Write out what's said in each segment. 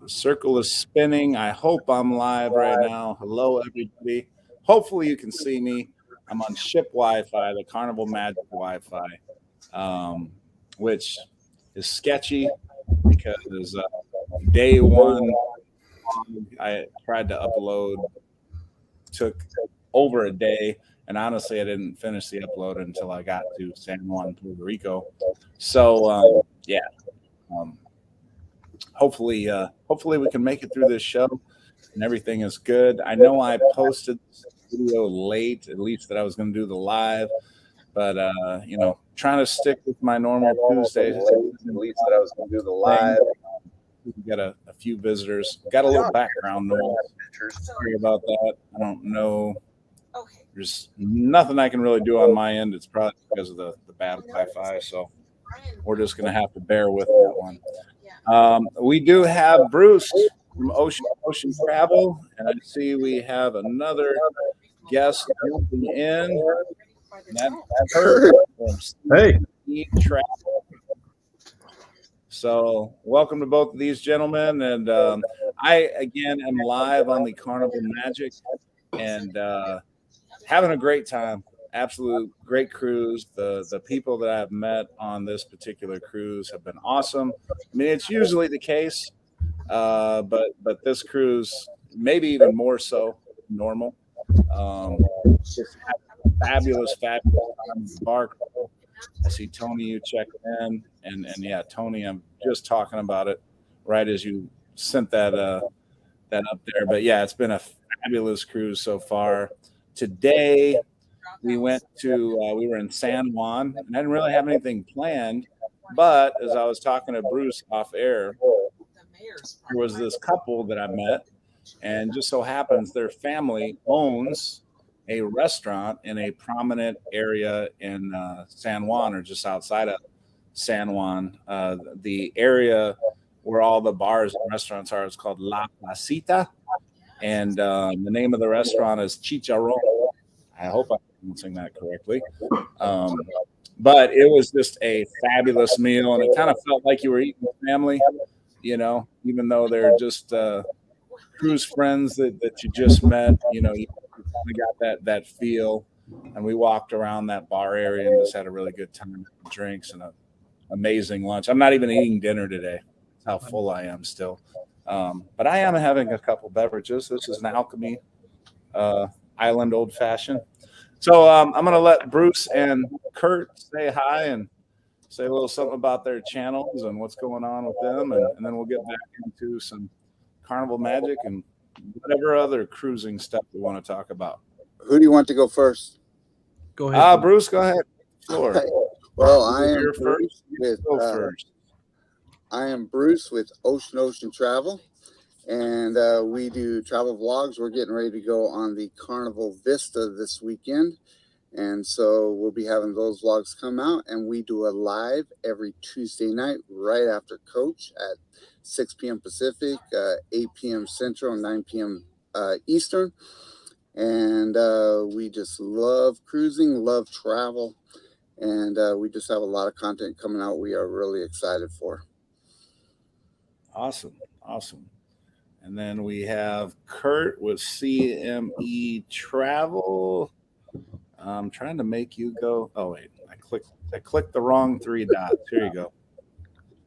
The circle is spinning. I hope I'm live right now. Hello, everybody. Hopefully, you can see me. I'm on ship Wi-Fi, the Carnival Magic Wi-Fi, um, which is sketchy because day one I tried to upload, took over a day, and honestly, I didn't finish the upload until I got to San Juan, Puerto Rico. So yeah, um, hopefully we can make it through this show and everything is good. I know I posted this video late, at least that I was going to do the live, but trying to stick with my normal Tuesdays. At least that I was going to do the live. We got a few visitors. Got a little background noise. Sorry about that. I don't know. There's nothing I can really do on my end. It's probably because of the bad Wi-Fi. So we're just going to have to bear with that one. We do have Bruce from Ocean Travel, and I see we have another guest jumping in. That's Kurt from Travel. So welcome to both of these gentlemen, and I again am live on the Carnival Magic, and having a great time. Absolute great cruise. The people that I've met on this particular cruise have been awesome. I mean, it's usually the case, but this cruise maybe even more so normal. Just had a fabulous time in the bar. I see Tony, you checked in, and yeah, Tony, I'm just talking about it right as you sent that up there. But yeah, it's been a fabulous cruise so far. Today we went to we were in San Juan, and I didn't really have anything planned, but as I was talking to Bruce off air, there was this couple that I met, and just so happens their family owns a restaurant in a prominent area in San Juan, or just outside of San Juan. The area where all the bars and restaurants are is called La Placita, and the name of the restaurant is Chicharron. I hope I'm pronouncing that correctly. But it was just a fabulous meal, and it kind of felt like you were eating with family, even though they're just cruise friends that you just met. You kind of got that feel. And we walked around that bar area and just had a really good time, drinks and an amazing lunch. I'm not even eating dinner today. That's how full I am still. But I am having a couple beverages. This is an Alchemy Island Old Fashioned. So I'm going to let Bruce and Kurt say hi and say a little something about their channels and what's going on with them. And then we'll get back into some Carnival Magic and whatever other cruising stuff we want to talk about. Who do you want to go first? Go ahead. Bruce, go ahead. Floor. Well, I am Bruce with I am Bruce with Ocean Travel, and we do travel vlogs. We're getting ready to go on the Carnival Vista this weekend, and so we'll be having those vlogs come out, and we do a live every Tuesday night right after Coach at 6 p.m. Pacific, 8 p.m. Central, 9 p.m. Eastern. And we just love cruising, love travel, and we just have a lot of content coming out we are really excited for. Awesome. And then we have Kurt with CME Travel. I'm trying to make you go. Oh wait, I clicked the wrong 3 dots. Here you go.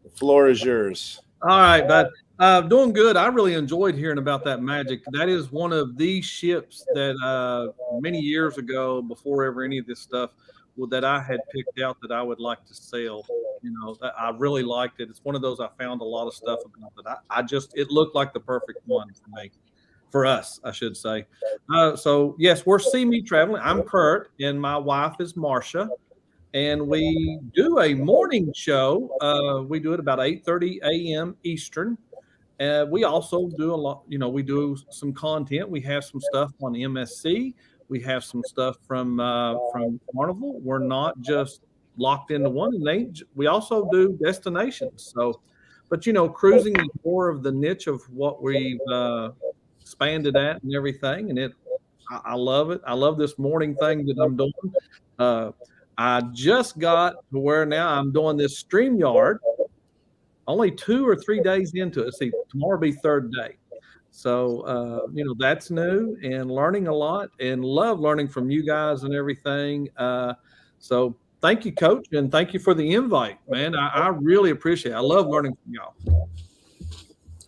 The floor is yours. All right, bud. Doing good. I really enjoyed hearing about that Magic. That is one of these ships that many years ago, before ever any of this stuff, that I had picked out that I would like to sell. I really liked it. It's one of those I found a lot of stuff about that. It looked like the perfect one for me, for us, I should say. So yes, we're See Me Traveling. I'm Kurt, and my wife is Marcia. And we do a morning show. We do it about 8:30 a.m. Eastern. We also do a lot, we do some content. We have some stuff on MSC. We have some stuff from Carnival. We're not just locked into one. And we also do destinations. So, but cruising is more of the niche of what we've expanded at and everything. And I love it. I love this morning thing that I'm doing. I just got to where now I'm doing this StreamYard, only 2 or 3 days into it. See, tomorrow will be third day. So, that's new and learning a lot and love learning from you guys and everything. So thank you, Coach, and thank you for the invite, man. I really appreciate it. I love learning from y'all.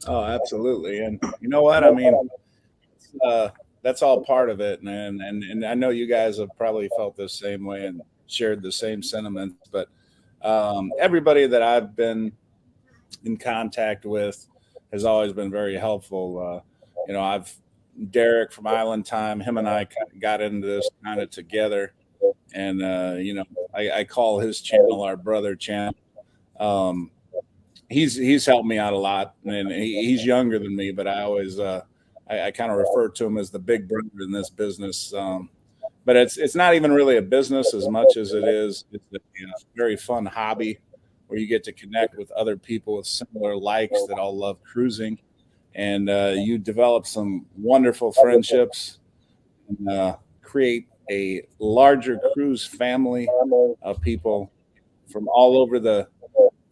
Oh, absolutely. And you know what? I mean, that's all part of it, man. And I know you guys have probably felt the same way and shared the same sentiments. But everybody that I've been in contact with has always been very helpful. I've Derek from Island Time. Him and I got into this kind of together, and I call his channel our brother channel. Um, he's helped me out a lot, and he's younger than me, but I always I kind of refer to him as the big brother in this business. But it's not even really a business as much as it's a very fun hobby where you get to connect with other people with similar likes that all love cruising, and you develop some wonderful friendships and create a larger cruise family of people from all over the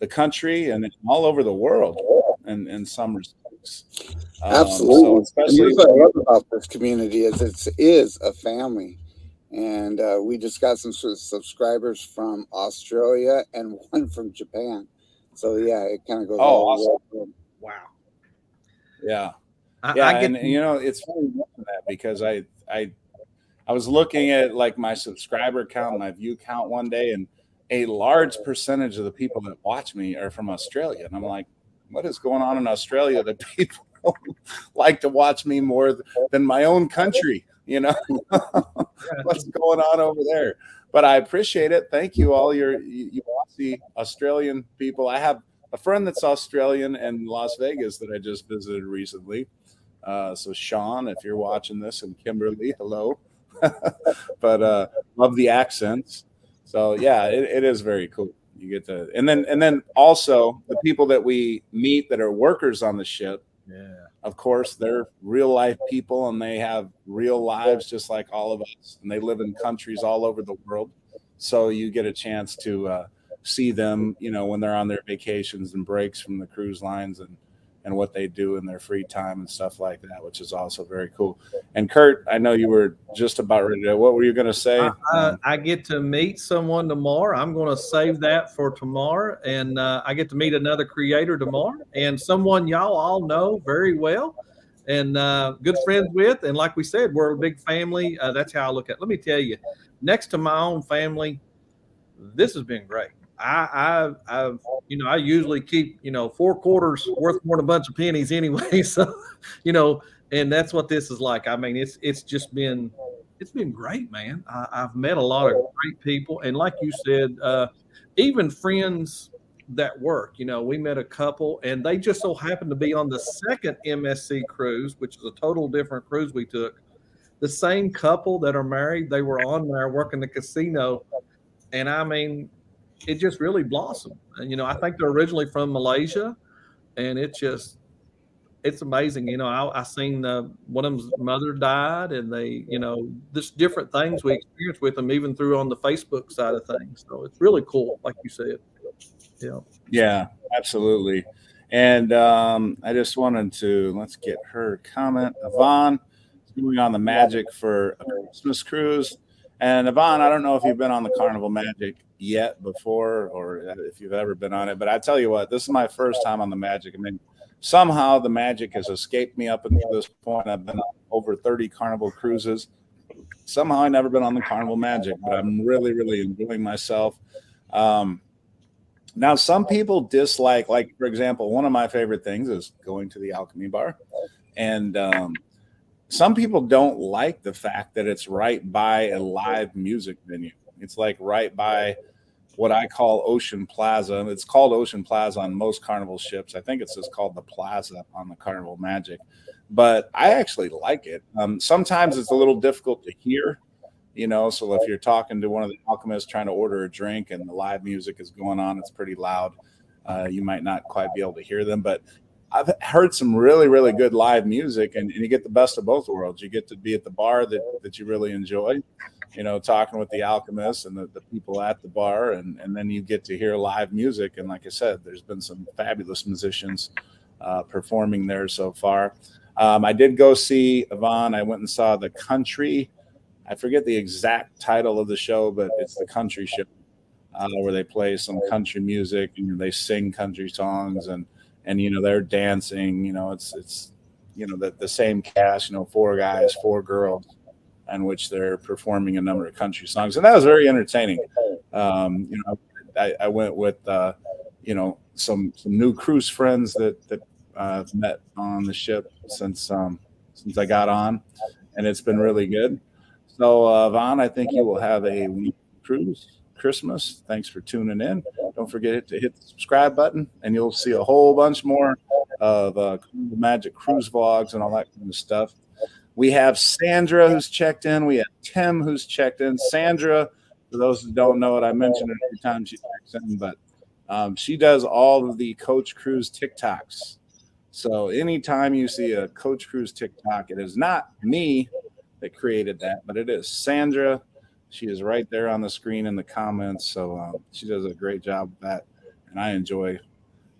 country and all over the world in some respects. Absolutely. So especially And what I love about this community is it is a family. And we just got some sort of subscribers from Australia and one from Japan. So yeah, it kind of goes all the way. Wow. Yeah. I get and it's funny you mention that because I was looking at like my subscriber count, my view count one day, and a large percentage of the people that watch me are from Australia. And I'm like, what is going on in Australia that people like to watch me more than my own country? What's going on over there? But I appreciate it. Thank you, all you Aussie Australian people. I have a friend that's Australian in Las Vegas that I just visited recently. So Sean, if you're watching this, and Kimberly, hello. But love the accents. So yeah, it is very cool. You get to, and then also the people that we meet that are workers on the ship. Yeah. Of course, they're real life people and they have real lives just like all of us. And they live in countries all over the world. So you get a chance to see them, when they're on their vacations and breaks from the cruise lines and what they do in their free time and stuff like that, which is also very cool. And Kurt, I know you were just about ready to, what were you going to say? I get to meet someone tomorrow. I'm going to save that for tomorrow. And I get to meet another creator tomorrow and someone y'all all know very well and good friends with. And like we said, we're a big family. That's how I look at it. Let me tell you, next to my own family, this has been great. I usually keep 4 quarters worth more than a bunch of pennies anyway. So, and that's what this is like. I mean, it's been great, man. I've met a lot of great people, and like you said, even friends that work. We met a couple, and they just so happened to be on the second MSC cruise, which is a total different cruise we took. The same couple that are married, they were on there working the casino. And I mean, it just really blossomed. And, I think they're originally from Malaysia, and it's amazing. I seen one of them's mother died, and they, just different things we experienced with them, even through on the Facebook side of things. So it's really cool, like you said. Yeah, absolutely. And I just wanted to, let's get her comment. Yvonne is going on the Magic for a Christmas cruise. And Yvonne, I don't know if you've been on the Carnival Magic yet before, or if you've ever been on it, but I tell you what, this is my first time on the Magic. I mean, somehow the Magic has escaped me up until this point. I've been on over 30 Carnival cruises. Somehow I've never been on the Carnival Magic, but I'm really, really enjoying myself. Now, some people dislike, like, for example, one of my favorite things is going to the Alchemy Bar. And some people don't like the fact that it's right by a live music venue. It's like right by what I call Ocean Plaza. It's called Ocean Plaza on most Carnival ships. I think it's just called the Plaza on the Carnival Magic. But I actually like it. Sometimes it's a little difficult to hear, so if you're talking to one of the alchemists trying to order a drink and the live music is going on, it's pretty loud. You might not quite be able to hear them. But I've heard some really, really good live music, and you get the best of both worlds. You get to be at the bar that you really enjoy, talking with the alchemists and the people at the bar, and then you get to hear live music. And like I said, there's been some fabulous musicians performing there so far. I did go see Yvonne. I went and saw the country. I forget the exact title of the show, but it's the country show where they play some country music and they sing country songs and they're dancing. It's the same cast. 4 guys, 4 girls, in which they're performing a number of country songs, and that was very entertaining. I went with some new cruise friends that I've met on the ship since I got on, and it's been really good. So, Vaughn, I think you will have a cruise Christmas. Thanks for tuning in. Don't forget to hit the subscribe button, and you'll see a whole bunch more of Magic cruise vlogs and all that kind of stuff. We have Sandra who's checked in. We have Tim who's checked in. Sandra, for those who don't know it, I mentioned her every time she checks in, but she does all of the Coach Cruise TikToks. So anytime you see a Coach Cruise TikTok, it is not me that created that, but it is Sandra. She is right there on the screen in the comments. So she does a great job with that. And I enjoy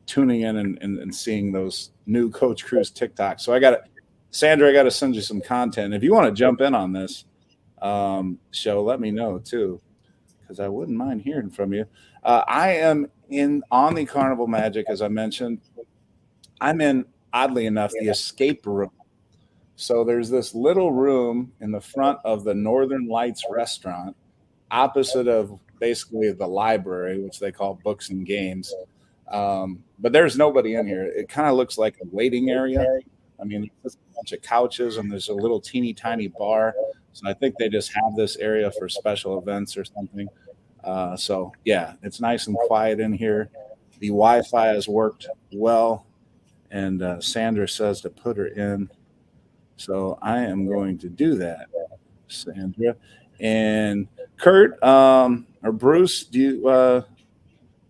tuning in and seeing those new Coach Cruise TikToks. So Sandra, I got to send you some content. If you want to jump in on this show, let me know too, because I wouldn't mind hearing from you. I am on the Carnival Magic, as I mentioned. I'm in, oddly enough, the escape room. So there's this little room in the front of the Northern Lights restaurant, opposite of basically the library, which they call books and games. But there's nobody in here. It kind of looks like a waiting area. I mean, there's a bunch of couches and there's a little teeny tiny bar. So I think they just have this area for special events or something. So yeah, it's nice and quiet in here. The Wi-Fi has worked well, and Sandra says to put her in. So I am going to do that, Sandra. And Kurt or Bruce, do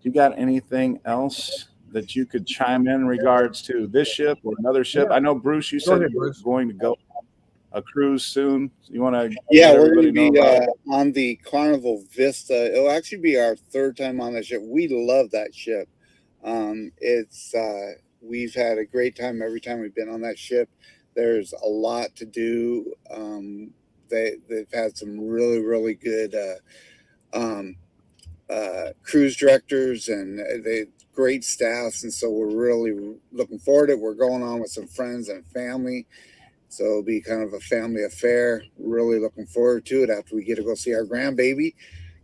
you got anything else that you could chime in regards to this ship or another ship? Yeah. I know, Bruce, you said you were going to go a cruise soon. You want to? Yeah, we're going to be on the Carnival Vista. It'll actually be our 3rd time on the ship. We love that ship. We've had a great time every time we've been on that ship. There's a lot to do. They've had some really, really good cruise directors and great staffs, and so we're really looking forward to it. We're going on with some friends and family, so it'll be kind of a family affair. Really looking forward to it after we get to go see our grandbaby.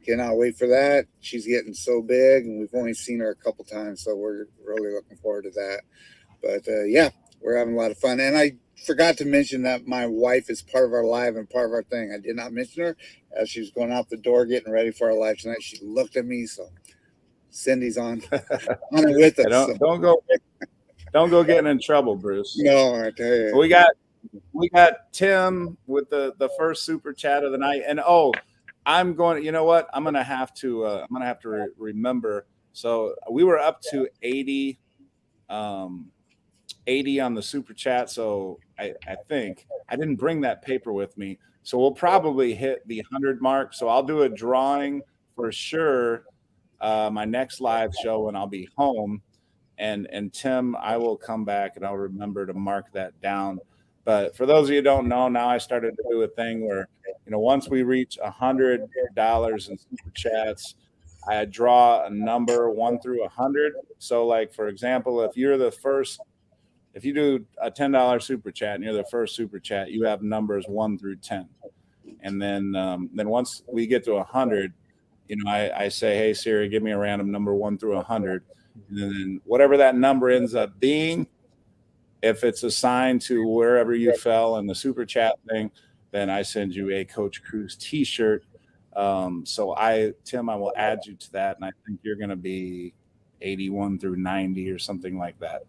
Cannot wait for that. She's getting so big, and we've only seen her a couple times, so we're really looking forward to that. But yeah, we're having a lot of fun. And I forgot to mention that my wife is part of our live and part of our thing. I did not mention her as she was going out the door getting ready for our live tonight. She looked at me, so Cindy's on with us. Don't go getting in trouble, Bruce. No, I tell you. We got Tim with the first super chat of the night, and I'm going. You know what? I'm gonna have to remember. So we were up to 80 on the super chat. So I think I didn't bring that paper with me. So we'll probably hit the 100 mark. So I'll do a drawing for sure. My next live show when I'll be home, and Tim, I will come back and I'll remember to mark that down. But for those of you who don't know, now I started to do a thing where, once we reach $100 in super chats, I draw a number 1 through 100. So, like, for example, if you do a $10 super chat and you're the first super chat, you have numbers 1 through 10. And then once we get to 100, I say, hey, Siri, give me a random number 1 through 100. And then whatever that number ends up being, if it's assigned to wherever you fell in the super chat thing, then I send you a Coach Cruise t-shirt. So Tim, I will add you to that. And I think you're going to be 81 through 90 or something like that.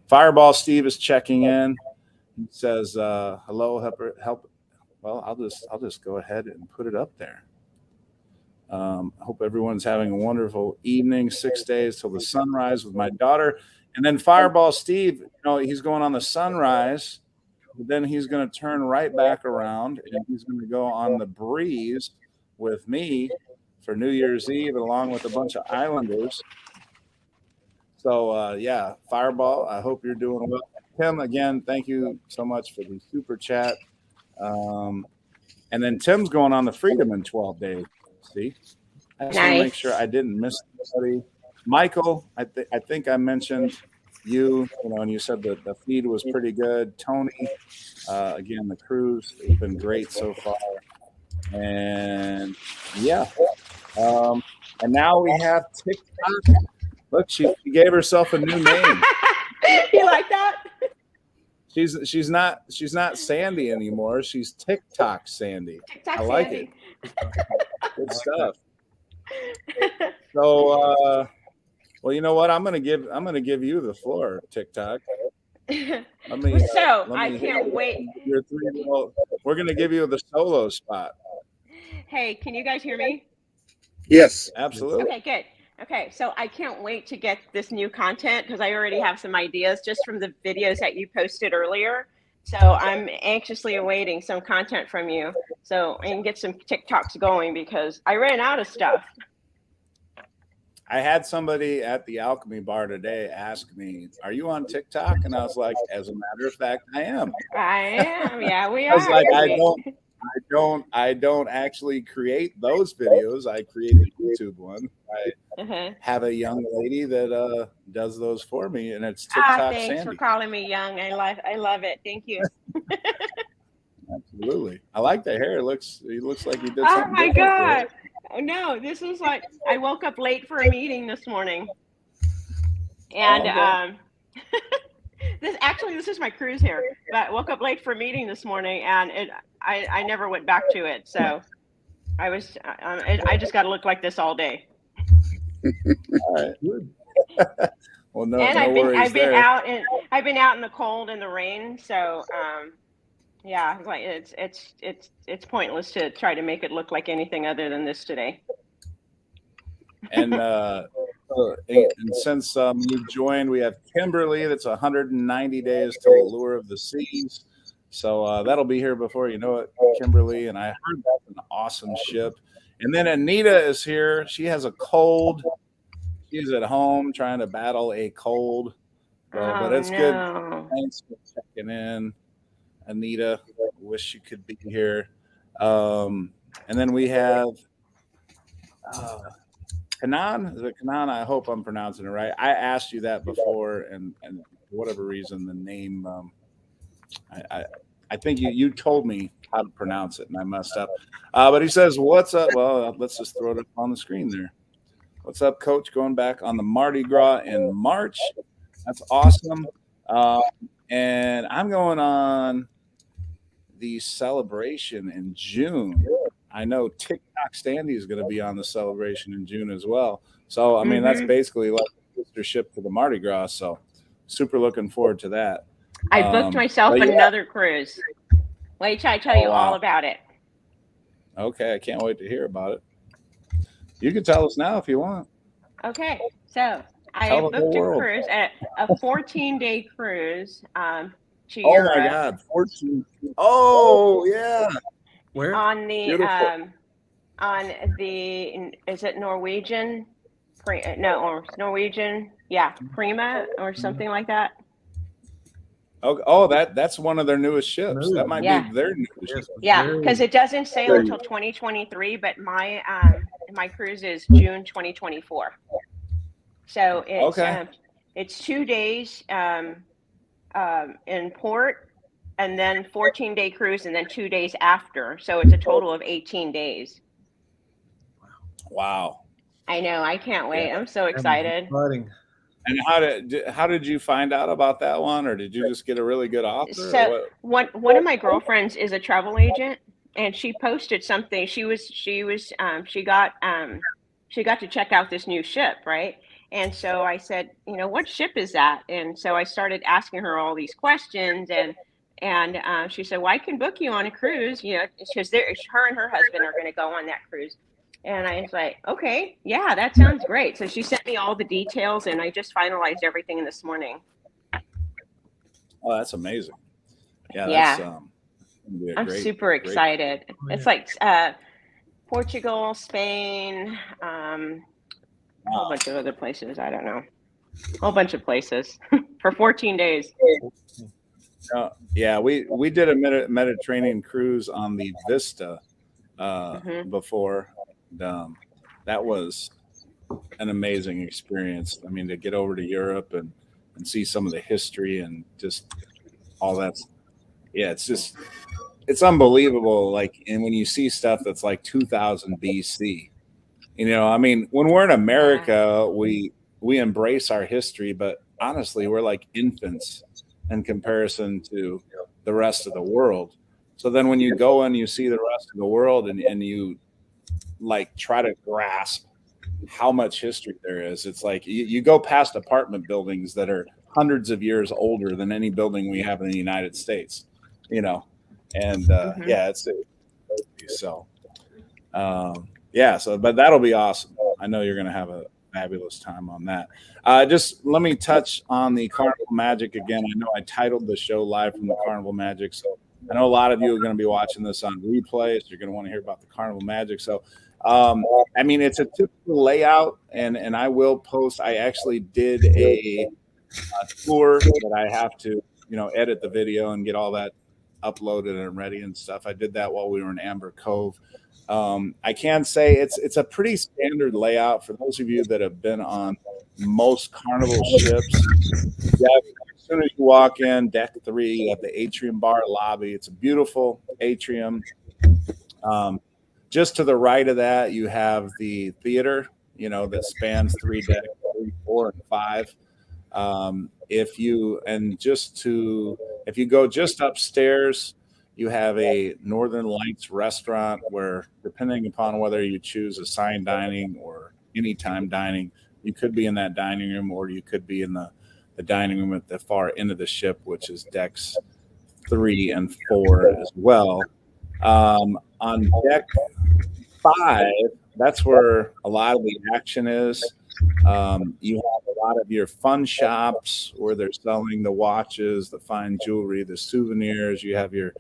Fireball Steve is checking in. He says, hello, help. Well, I'll just go ahead and put it up there. Hope everyone's having a wonderful evening. 6 days till the sunrise with my daughter. And then Fireball Steve, he's going on the Sunrise, but then he's going to turn right back around and he's going to go on the Breeze with me for New Year's Eve, along with a bunch of Islanders. So, yeah, Fireball, I hope you're doing well. Tim, again, thank you so much for the super chat. And then Tim's going on the Freedom in 12 days. See? I just want to make sure I didn't miss anybody. Michael, I think I mentioned you, and you said that the feed was pretty good. Tony, again, the cruise has been great so far. And yeah. And now we have TikTok. Look, she gave herself a new name. You like that? She's not Sandy anymore. She's TikTok Sandy. TikTok I like Sandy. it. Good stuff. So, well, you know what? I'm gonna give you the floor, TikTok. I can't wait. We're gonna give you the solo spot. Hey, can you guys hear me? Yes, absolutely. Okay, good. Okay, so I can't wait to get this new content because I already have some ideas just from the videos that you posted earlier. So I'm anxiously awaiting some content from you so I can get some TikToks going because I ran out of stuff. I had somebody at the Alchemy Bar today ask me, "Are you on TikTok?" And I was like, "As a matter of fact, I am." I am. Yeah, we are. I was like, I don't actually create those videos. I create the YouTube one. I have a young lady that does those for me, and it's TikTok thanks Sandy. for calling me young. I love it. Thank you. Absolutely. I like the hair. He looks like he did Oh something. my God. Oh, no, this is like I woke up late for a meeting this morning. And this is my cruise here. But I woke up late for a meeting this morning and I never went back to it. So I just got to look like this all day. All right. Well, no, and no I've been out in the cold and the rain. So yeah, like it's pointless to try to make it look like anything other than this today. And since you joined, we have Kimberly. That's 190 days to the Lure of the Seas. So that'll be here before you know it, Kimberly. And I heard that's an awesome ship. And then Anita is here. She has a cold. She's at home trying to battle a cold. But it's good. Thanks for checking in, Anita. Wish you could be here. And then we have Kanan. Is it Kanan? I hope I'm pronouncing it right. I asked you that before, and for whatever reason, the name I think you told me how to pronounce it, and I messed up. But he says, "What's up?" Well, let's just throw it up on the screen there. What's up, Coach? Going back on the Mardi Gras in March. That's awesome. And I'm going on the celebration in June. I know TikTok Sandy is going to be on the celebration in June as well. So, I mean, that's basically like a sister ship to the Mardi Gras. So, super looking forward to that. I booked myself another cruise. Wait till I tell you all about it. Okay, I can't wait to hear about it. You can tell us now if you want. Okay, so I booked a cruise, a 14-day cruise to Europe. Oh my God, 14! Oh yeah. Where? On the is it Norwegian? Or Norwegian? Yeah, Prima or something like that. Oh, that's one of their newest ships. That might be their newest ship. Yeah, because it doesn't sail until 2023, but my cruise is June 2024. So it's 2 days in port, and then 14-day cruise, and then 2 days after. So it's a total of 18 days. Wow. I know. I can't wait. I'm so excited. And how did you find out about that one, or did you just get a really good offer? So one of my girlfriends is a travel agent, and she posted something. She got to check out this new ship, right? And so I said, what ship is that? And so I started asking her all these questions, and she said, well, I can book you on a cruise, because her and her husband are going to go on that cruise. And I was like, okay, yeah, that sounds great. So she sent me all the details, and I just finalized everything this morning. Oh, that's amazing. Yeah, that's Yeah, gonna be a I'm great, super great. excited. Oh, It's yeah. like Portugal, Spain, a whole bunch of other places. I don't know, a whole bunch of places for 14 days. Yeah, we did a Mediterranean cruise on the Vista Hmm. before. And, that was an amazing experience. I mean, to get over to Europe and see some of the history and just all that. Yeah, it's unbelievable. Like, and when you see stuff that's like 2000 BC, I mean, when we're in Yeah. America, we embrace our history, but honestly, we're like infants in comparison to the rest of the world. So then when you go and you see the rest of the world and you like try to grasp how much history there is, it's like you go past apartment buildings that are hundreds of years older than any building we have in the United States, you know, and Hmm. yeah, it's so. Yeah, so but that'll be awesome. I know you're going to have a fabulous time on that. Just let me touch on the Carnival Magic again. I know I titled the show Live from the Carnival Magic, so I know a lot of you are going to be watching this on replay, so you're going to want to hear about the Carnival Magic. So, I mean, it's a typical layout, and I will post. I actually did a tour that I have to, edit the video and get all that uploaded and ready and stuff. I did that while we were in Amber Cove. I can say it's a pretty standard layout for those of you that have been on most Carnival ships. Yeah, as soon as you walk in, deck 3, you have the atrium bar lobby. It's a beautiful atrium. Um, just to the right of that, you have the theater, that spans 3 decks, 3, 4, and 5. If you go just upstairs, you have a Northern Lights restaurant where, depending upon whether you choose assigned dining or anytime dining, you could be in that dining room or you could be in the dining room at the far end of the ship, which is decks 3 and 4 as well. On deck 5, that's where a lot of the action is. You have a lot of your fun shops where they're selling the watches, the fine jewelry, the souvenirs. You have your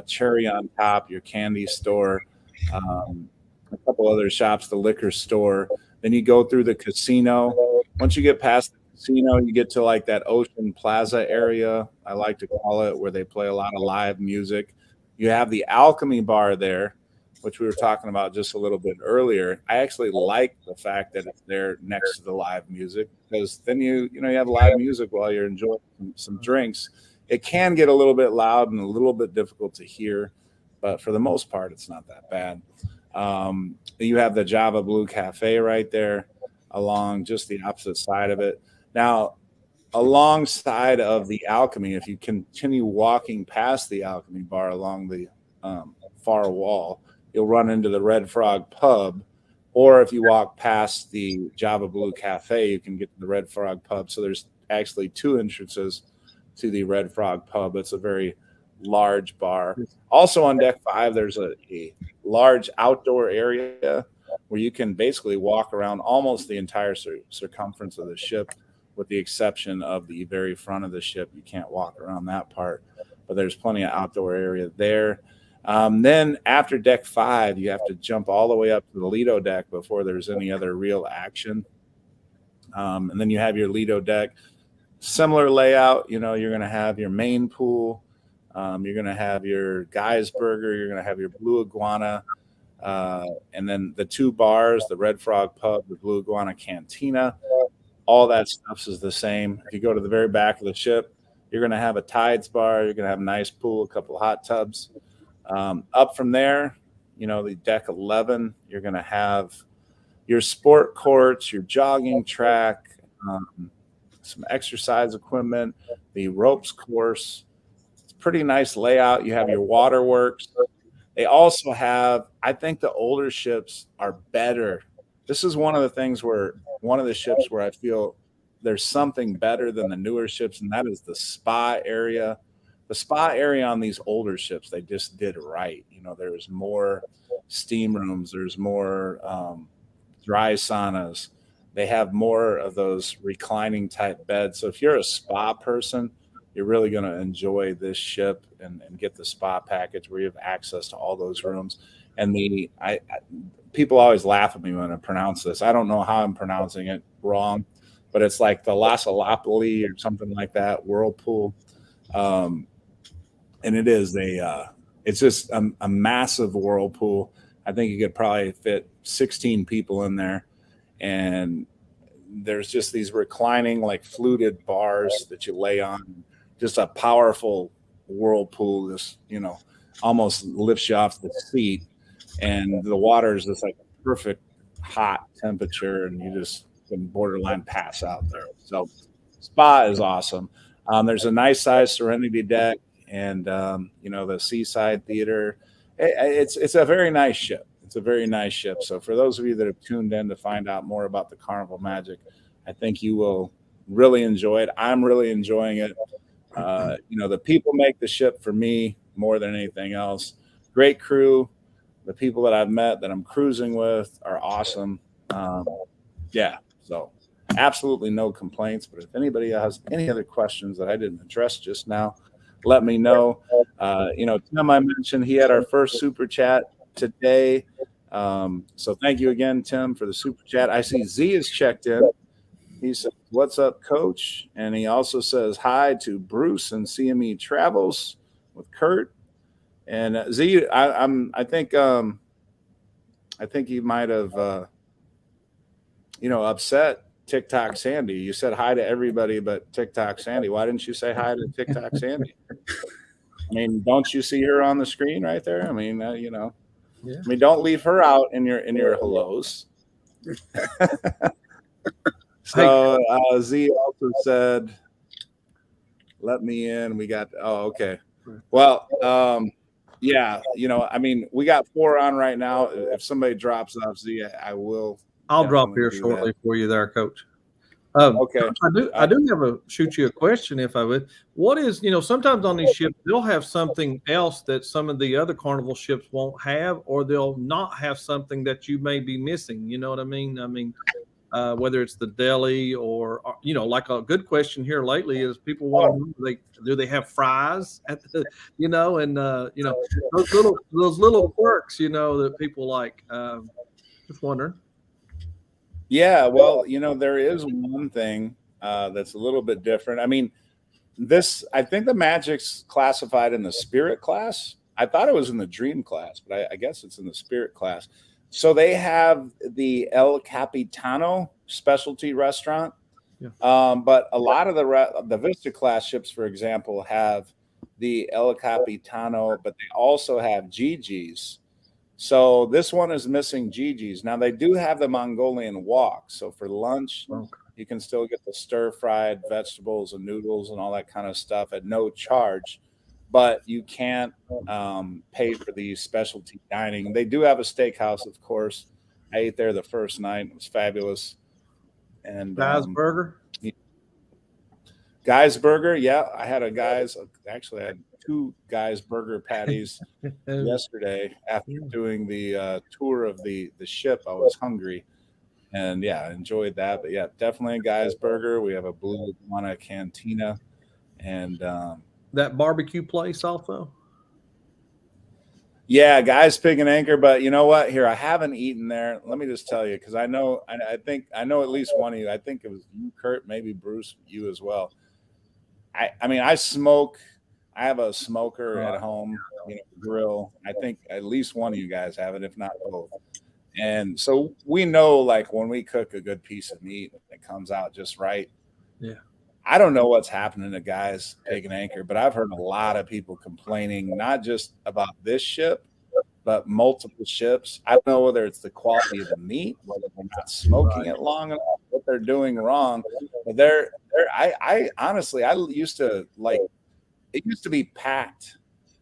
cherry on top, your candy store, a couple other shops, the liquor store. Then you go through the casino. Once you get past the casino, you get to like that Ocean Plaza area, I like to call it, where they play a lot of live music. You have the Alchemy Bar there, which we were talking about just a little bit earlier. I actually like the fact that it's there next to the live music because then you have live music while you're enjoying some drinks. It can get a little bit loud and a little bit difficult to hear, but for the most part, it's not that bad. You have the Java Blue Cafe right there along just the opposite side of it. Now, alongside of the Alchemy, if you continue walking past the Alchemy Bar along the far wall, you'll run into the Red Frog Pub. Or if you walk past the Java Blue Cafe, you can get to the Red Frog Pub. So there's actually 2 entrances to the Red Frog Pub. It's a very large bar. Also on deck 5, there's a large outdoor area where you can basically walk around almost the entire circumference of the ship, with the exception of the very front of the ship. You can't walk around that part, but there's plenty of outdoor area there. Then after deck 5, you have to jump all the way up to the Lido deck before there's any other real action. And then you have your Lido deck. Similar layout, you're going to have your main pool. You're going to have your Guy's Burger. You're going to have your Blue Iguana. And then the 2 bars, the Red Frog Pub, the Blue Iguana Cantina. All that stuff is the same. If you go to the very back of the ship, you're going to have a Tides bar. You're going to have a nice pool, a couple of hot tubs. Up from there, the deck 11, you're going to have your sport courts, your jogging track, some exercise equipment, the ropes course. It's a pretty nice layout. You have your waterworks. They also have, I think the older ships are better. This is one of the ships where I feel there's something better than the newer ships, and that is the spa area. The spa area on these older ships, they just did right. There was more steam rooms. There's more dry saunas. They have more of those reclining type beds. So if you're a spa person, you're really going to enjoy this ship and get the spa package where you have access to all those rooms. And people always laugh at me when I pronounce this. I don't know how I'm pronouncing it wrong, but it's like the Lasalopoli or something like that, whirlpool. And it is it's just a massive whirlpool. I think you could probably fit 16 people in there. And there's just these reclining, like fluted bars that you lay on. Just a powerful whirlpool, just, almost lifts you off the seat. And the water is just like a perfect hot temperature, and you just can borderline pass out there. So spa is awesome. There's a nice size Serenity deck, and the Seaside Theater. It's a very nice ship. It's a very nice ship. So for those of you that have tuned in to find out more about the Carnival Magic, I think you will really enjoy it. I'm really enjoying it. The people make the ship for me more than anything else. Great crew. The people that I've met that I'm cruising with are awesome. So absolutely no complaints. But if anybody has any other questions that I didn't address just now, let me know. Tim, I mentioned he had our first super chat today. So thank you again, Tim, for the super chat. I see Z is checked in. He says, "What's up, Coach?" And he also says hi to Bruce and CME Travels with Kurt. And Z, I think he might have upset TikTok Sandy. You said hi to everybody but TikTok Sandy. Why didn't you say hi to TikTok Sandy? I mean, don't you see her on the screen right there? I mean, Yeah. I mean, don't leave her out in your hellos. So Z also said, "Let me in." We got. Oh, okay. Well, I mean, we got 4 on right now. If somebody drops off, Z, I will. I'll drop here shortly for you there, Coach. Okay. Coach, I do have shoot you a question, if I would. What is, sometimes on these ships, they'll have something else that some of the other Carnival ships won't have, or they'll not have something that you may be missing. You know what I mean? I mean, whether it's the deli or like a good question here lately is people want to know, do they have fries at the, those little quirks, that people like. Just wondering. Yeah, well, there is one thing that's a little bit different. I mean, I think the Magic's classified in the Spirit class. I thought it was in the Dream class, but I guess it's in the Spirit class. So they have the El Capitano specialty restaurant. Yeah. But a lot of the Vista class ships, for example, have the El Capitano, but they also have Gigi's. So this one is missing Gigi's. Now they do have the Mongolian wok. So for lunch, you can still get the stir-fried vegetables and noodles and all that kind of stuff at no charge. But you can't pay for the specialty dining. They do have a steakhouse, of course. I ate there the first night. It was fabulous. And Guy's Burger? Guy's Burger, yeah. I had I had 2 Guy's Burger patties yesterday after doing the tour of the ship. I was hungry. And, I enjoyed that. But, definitely a Guy's Burger. We have a Blue Iguana Cantina. And that barbecue place also? Yeah, Guy's Pig and Anchor. But you know what? Here, I haven't eaten there. Let me just tell you, because I know at least one of you. I think it was you, Kurt, maybe Bruce, you as well. I mean, I smoke. I have a smoker at home, grill. I think at least one of you guys have it, if not both. And so we know, like, when we cook a good piece of meat, it comes out just right. Yeah. I don't know what's happening to Guy's Pig and Anchor, but I've heard a lot of people complaining, not just about this ship, but multiple ships. I don't know whether it's the quality of the meat, whether they're not smoking it long enough, what they're doing wrong. But I honestly, I used to it used to be packed.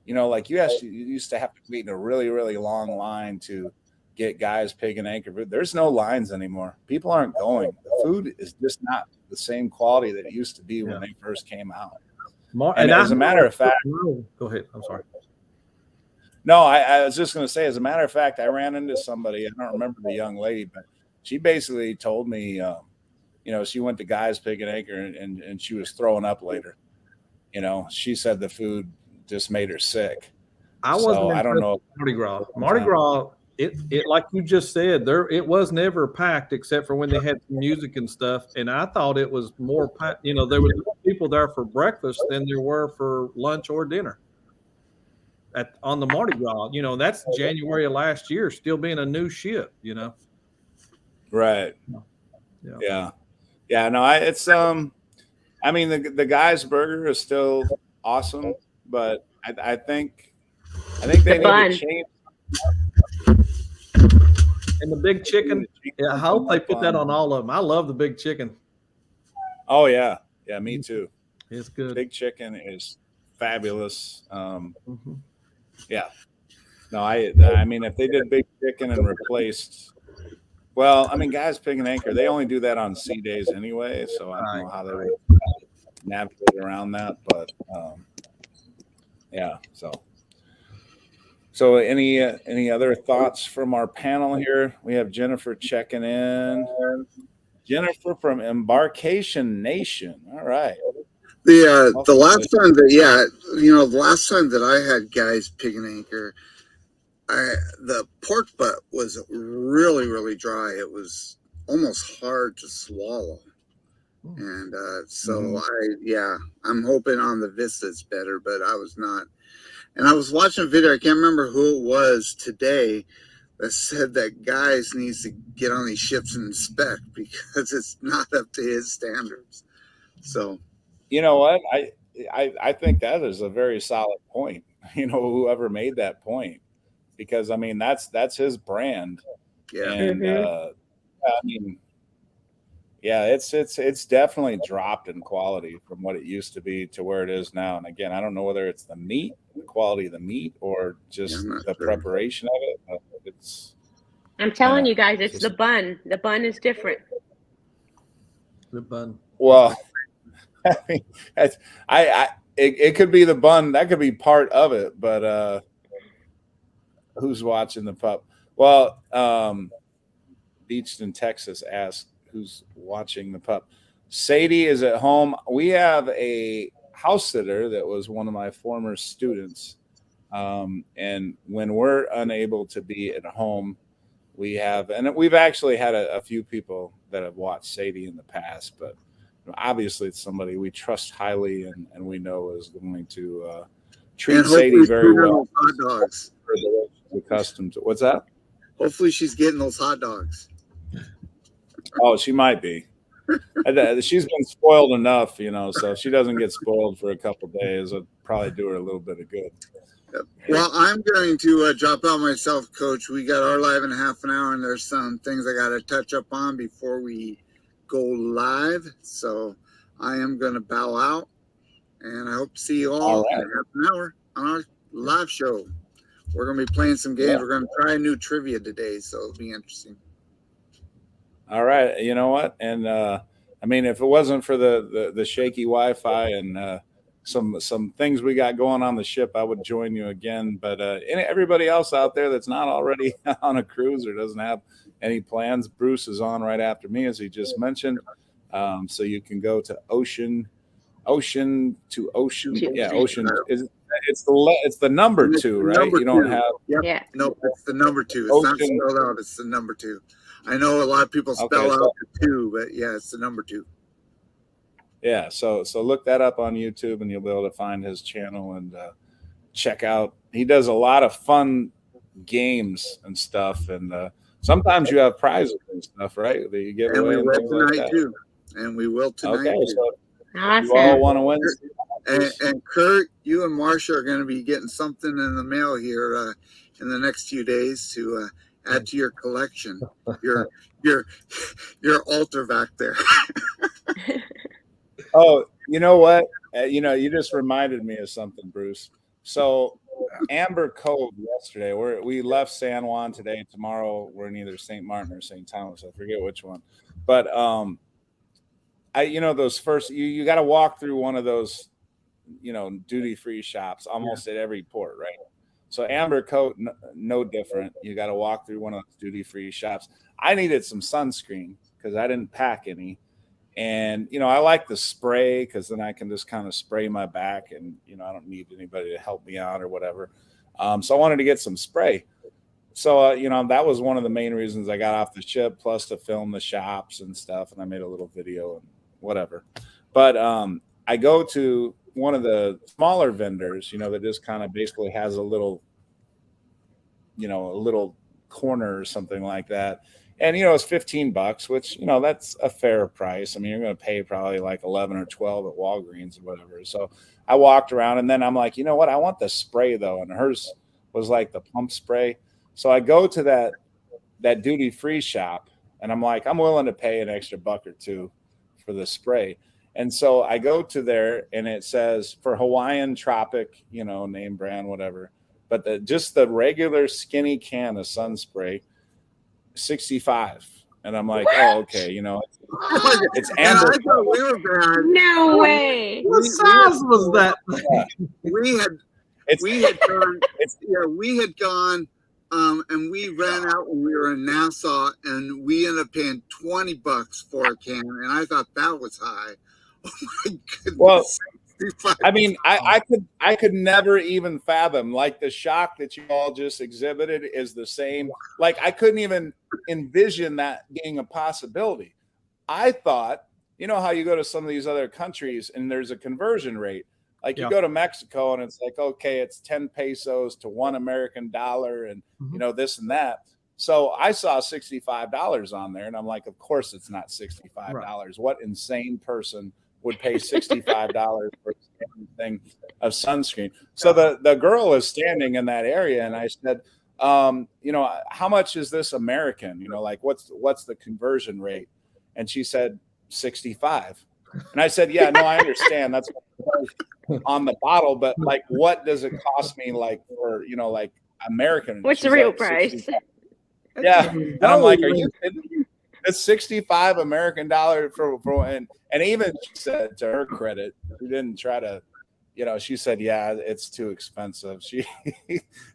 Like you used to have to wait in a really, really long line to get Guy's Pig and Anchor food. There's no lines anymore. People aren't going. The food is just not the same quality that it used to be when they first came out. And as a matter of fact, go ahead. I'm sorry. No, I was just going to say, as a matter of fact, I ran into somebody. I don't remember the young lady, but she basically told me, she went to Guy's Pig and Anchor and she was throwing up later. She said the food just made her sick. I So wasn't I don't impressed know. with Mardi Gras. Mardi Gras, it like you just said, it was never packed except for when they had some music and stuff. And I thought it was more packed. There were more people there for breakfast than there were for lunch or dinner on the Mardi Gras. That's January of last year, still being a new ship. Right. Yeah. Yeah. No, I mean, the Guy's burger is still awesome, but I think they The need to bun. change. And the big chicken, I hope they put that on all of them. I love the big chicken. Oh yeah, me too. It's good. Big chicken is fabulous. Mm-hmm. Yeah. No, I mean, if they did big chicken and replaced, well, I mean, Guys Pig and Anchor, they only do that on C days anyway, so I don't know how they would navigate around that, but yeah. So any other thoughts from our panel here? We have Jennifer checking in. Jennifer from Embarkation Nation. All right. The last time the last time that I had Guys Pig and Anchor, the pork butt was really, really dry. It was almost hard to swallow. And I'm hoping on the Vista it's better, but I was not. And I was watching a video, I can't remember who it was today, that said that Guys needs to get on these ships and inspect because it's not up to his standards. So, you know what? I think that is a very solid point. Whoever made that point, because I mean that's his brand. Yeah. And I mean, yeah, it's definitely dropped in quality from what it used to be to where it is now. And again, I don't know whether it's the meat, the quality of the meat, or just the preparation of it. I'm telling you guys, it's the bun. The bun is different. The bun. Well, I mean, it could be the bun. That could be part of it, but who's watching the pup? Well, Beached in Texas asked who's watching the pup. Sadie is at home. We have a house sitter that was one of my former students. And when we're unable to be at home, we've actually had a few people that have watched Sadie in the past, but obviously it's somebody we trust highly and we know is going to treat Sadie very well. Hot dogs. Accustomed to what's that? Hopefully she's getting those hot dogs. Oh, she might be. She's been spoiled enough, so if she doesn't get spoiled for a couple of days, it'll probably do her a little bit of good. Yep. Well, I'm going to drop out myself, Coach. We got our live in half an hour, and there's some things I got to touch up on before we go live. So I am going to bow out, and I hope to see you all in half an hour on our live show. We're going to be playing some games. Yeah. We're going to try a new trivia today, so it'll be interesting. All right. You know what? And I mean, if it wasn't for the shaky Wi-Fi and some things we got going on the ship, I would join you again. But everybody else out there that's not already on a cruise or doesn't have any plans, Bruce is on right after me, as he just mentioned. So you can go to ocean to ocean. Yeah, ocean. It's the number 2, right? Number you don't 2. have. Yep. Yeah. No, it's the number 2. It's not spelled out. It's the number 2. I know a lot of people spell out the 2, but yeah, it's the number 2. Yeah, so look that up on YouTube and you'll be able to find his channel and check out. He does a lot of fun games and stuff, and sometimes you have prizes and stuff, right? That you give away. And we will tonight too. And we will tonight. Okay, so awesome. You all want to win. And Kurt, you and Marsha are going to be getting something in the mail here in the next few days to add to your collection. Your altar back there. Oh, you know what? You just reminded me of something, Bruce. So Amber Cove yesterday, we left San Juan today. Tomorrow we're in either St. Martin or St. Thomas. I forget which one. But those first you got to walk through one of those, duty-free shops almost at every port, right? So amber coat, no different. You got to walk through one of those duty-free shops. I needed some sunscreen because I didn't pack any. And, I like the spray because then I can just kind of spray my back and, I don't need anybody to help me out or whatever. So I wanted to get some spray. So, that was one of the main reasons I got off the ship, plus to film the shops and stuff. And I made a little video and whatever. But I go to one of the smaller vendors, that just kind of basically has a little corner or something like that. And, it's $15, which, that's a fair price. I mean, you're going to pay probably like 11 or 12 at Walgreens or whatever. So I walked around and then I'm like, you know what? I want the spray though. And hers was like the pump spray. So I go to that duty free shop and I'm like, I'm willing to pay an extra $1 or $2 for the spray. And so I go to there and it says for Hawaiian Tropic, name brand, whatever. But just the regular skinny can of sun spray, $65. And I'm like, what? oh, okay, it's amber. I thought we were bad. No way. What size was that? We had gone and we ran out when we were in Nassau and we ended up paying $20 for a can, and I thought that was high. Oh my goodness. Well, I mean, I could never even fathom, like, the shock that you all just exhibited is the same. Like, I couldn't even envision that being a possibility. I thought, how you go to some of these other countries and there's a conversion rate. Like you go to Mexico and it's like, okay, it's 10 pesos to $1 American dollar and, this and that. So I saw $65 on there and I'm like, of course it's not $65. Right. What insane person would pay $65 for something of sunscreen? So the girl is standing in that area and I said, how much is this American? Like what's the conversion rate? And she said 65. And I said, yeah, no, I understand. That's on the bottle, but like, what does it cost me? Like for, like American. What's the real price? Yeah. And I'm like, are you kidding me? It's 65 American dollar for and even she said, to her credit, she didn't try to, she said, yeah, it's too expensive.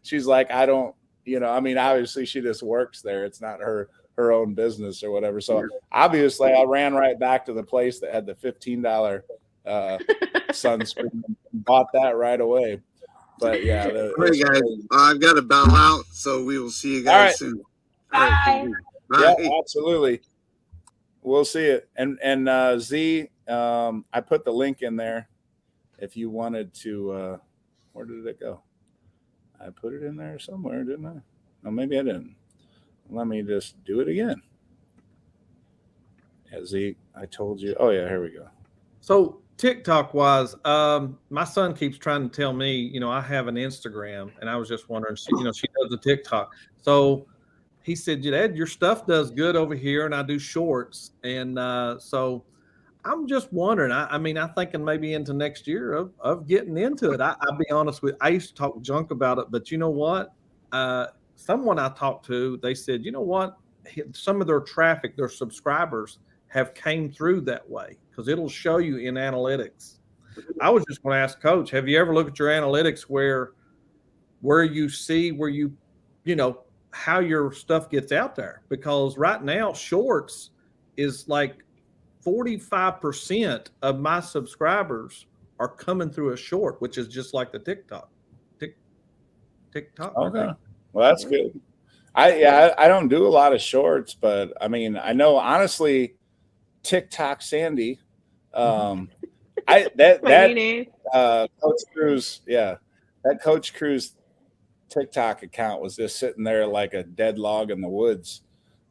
She's like, I don't, I mean, obviously she just works there. It's not her own business or whatever. So obviously I ran right back to the place that had the $15 sunscreen and bought that right away. But yeah. All right, guys, I've got to bow out. So we will see you guys soon. Bye. Yeah, absolutely. We'll see it. And Z, I put the link in there if you wanted to. Where did it go? I put it in there somewhere, didn't I? No, maybe I didn't. Let me just do it again. Yeah, Z, I told you. Oh yeah, here we go. So TikTok wise, my son keeps trying to tell me, I have an Instagram, and I was just wondering, she does a TikTok. So he said, Dad, your stuff does good over here, and I do shorts. And so I'm just wondering, I'm thinking maybe into next year of getting into it. I'll be honest with you, I used to talk junk about it, but you know what? Someone I talked to, they said, you know what? Some of their traffic, their subscribers have came through that way because it'll show you in analytics. I was just going to ask Coach, have you ever looked at your analytics where you see how your stuff gets out there? Because right now shorts is like 45% of my subscribers are coming through a short, which is just like the TikTok. Okay. Well, that's good. I don't do a lot of shorts, but I mean, I know honestly, TikTok Sandy, Coach Cruz, that Coach Cruz TikTok account was just sitting there like a dead log in the woods,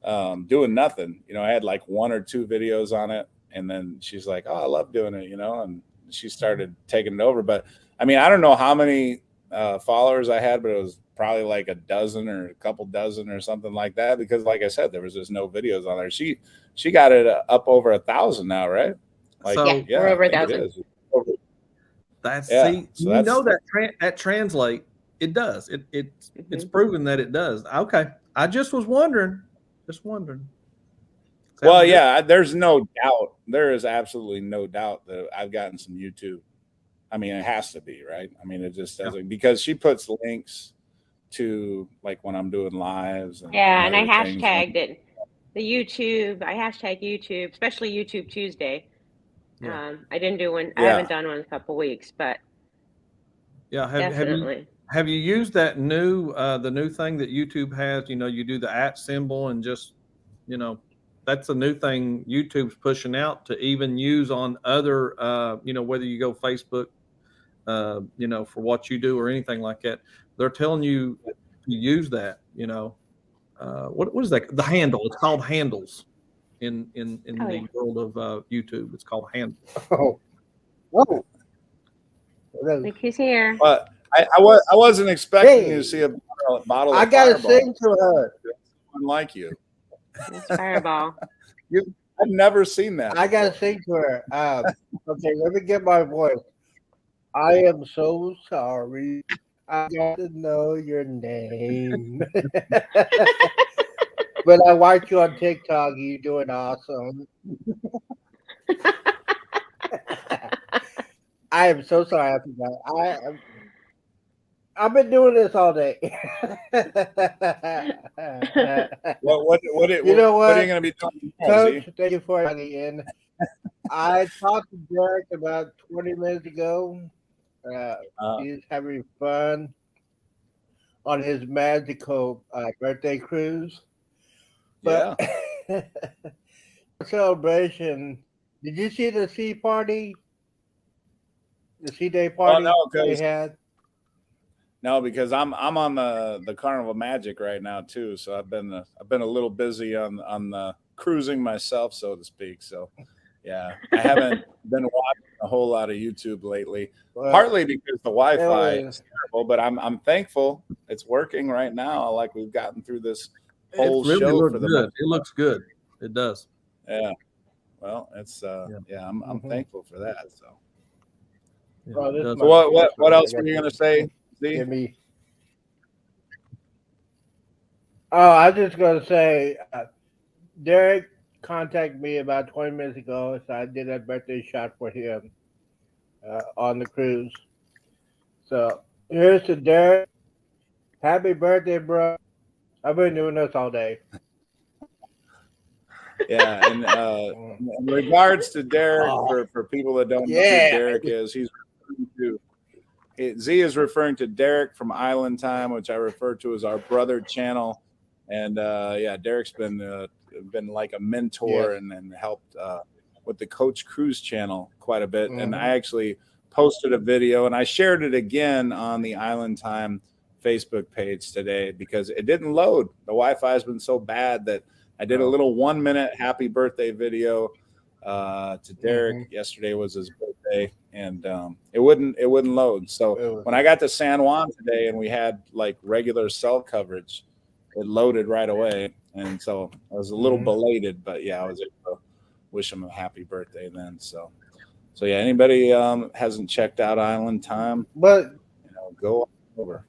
doing nothing. I had like 1 or 2 videos on it, and then she's like, "Oh, I love doing it," and she started taking it over. But I mean, I don't know how many followers I had, but it was probably like a dozen or a couple dozen or something like that, because like I said, there was just no videos on there. She got it up over 1,000 now, right? Like, so, we're over 1,000. That's yeah, see, so that's, that translate. It does. It's proven that it does. Okay, I just was wondering. Well, yeah, there's no doubt. There is absolutely no doubt that I've gotten some YouTube. I mean, it has to be, right? I mean, it just doesn't, because she puts links to like when I'm doing lives and And I other things. hashtagged it. The YouTube, I hashtag YouTube, especially YouTube Tuesday. Yeah. I didn't do one. I Yeah. haven't done one in a couple weeks, but Yeah. definitely. Have you used that new the new thing that YouTube has? You know, you do the @ symbol and just, you know, that's a new thing YouTube's pushing out to even use on other you know, whether you go Facebook you know, for what you do or anything like that. They're telling you to use that, you know. What is that? The handle. It's called handles in Oh, the yeah. world of YouTube. It's called handles. Oh, whoa. Hello. Look who's here. But I wasn't expecting to see a bottle of I gotta Fireball. sing to her. Unlike you. It's Fireball. I've never seen that. I gotta sing to her. Okay, let me get my voice. I am so sorry. I got to know your name. But I watch you on TikTok. You're doing awesome. I am so sorry. I forgot. I've been doing this all day. What You know what are what? you going to be doing? Coach, thank you for having me in. I talked to Derek about 20 minutes ago. He's having fun on his magical birthday cruise. But celebration. Did you see the sea party? The sea day party they had? No, because I'm on the Carnival Magic right now too. So I've been a little busy on the cruising myself, so to speak. So yeah, I haven't been watching a whole lot of YouTube lately. Well, partly because the Wi-Fi is terrible, but I'm thankful it's working right now. Like we've gotten through this whole show for the good. It looks good. It does. Yeah. Well, it's I'm thankful for that. So. Yeah, so what else were you gonna say? Give me. Oh, I was just gonna say, Derek contacted me about 20 minutes ago, so I did a birthday shot for him on the cruise. So here's to Derek. Happy birthday, bro! I've been doing this all day. Yeah, and in regards to Derek, for people that don't know who Derek is, he's referring to. Z is referring to Derek from Island Time, which I refer to as our brother channel, and Derek's been like a mentor and helped with the Coach Cruise channel quite a bit. And I actually posted a video and I shared it again on the Island Time Facebook page today because it didn't load. The Wi-Fi has been so bad that I did a little 1 minute happy birthday video to Derek. Yesterday was his birthday, and it wouldn't load. So when I got to San Juan today and we had like regular cell coverage, it loaded right away. And so I was a little belated, but yeah, I was able to wish him a happy birthday then. So yeah, anybody hasn't checked out Island Time, but go over.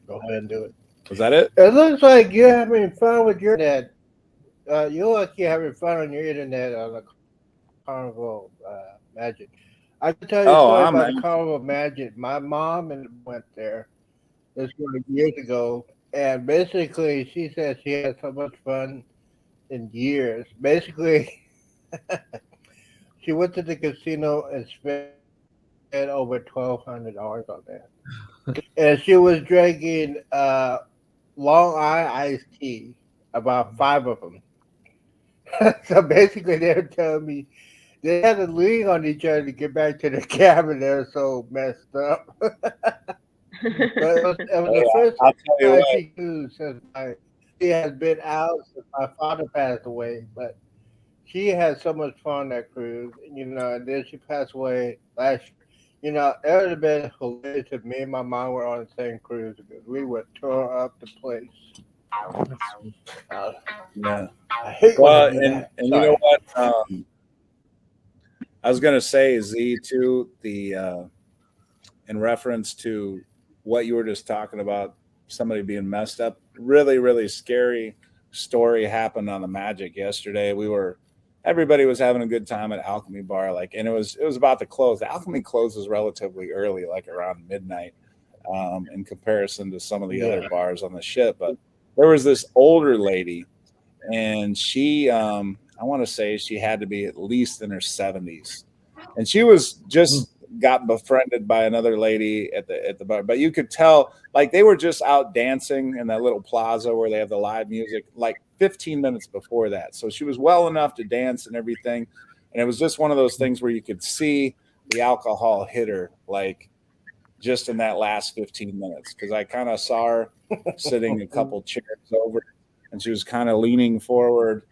Go ahead and do it. Was that it? It looks like you're having fun with your internet. You look like you're having fun on your internet on the Carnival Magic. I can tell you a story about the Carnival Magic. My mom went there. This was years ago, and basically, she said she had so much fun in years. Basically, she went to the casino and spent over $1,200 on that, and she was drinking Long Island iced tea, about 5 of them. So basically, they were telling me they had to lean on each other to get back to the cabin. They were so messed up. But it was the first time she knew since she has been out since my father passed away. But she had so much fun on that cruise, and then she passed away last year. It would have been hilarious if me and my mom were on the same cruise because we would tore up the place. Yeah. Well, and you know what? I was going to say, Z, too, in reference to what you were just talking about, somebody being messed up. Really, really scary story happened on the Magic yesterday. Everybody was having a good time at Alchemy Bar, and it was about to close. The Alchemy closes relatively early, like around midnight. in comparison to some of the other bars on the ship. But there was this older lady, and she, I want to say she had to be at least in her 70s, and she was just got befriended by another lady at the bar. But you could tell, like, they were just out dancing in that little plaza where they have the live music, like 15 minutes before that. So she was well enough to dance and everything, and it was just one of those things where you could see the alcohol hit her, like, just in that last 15 minutes, because I kind of saw her sitting a couple chairs over, and she was kind of leaning forward,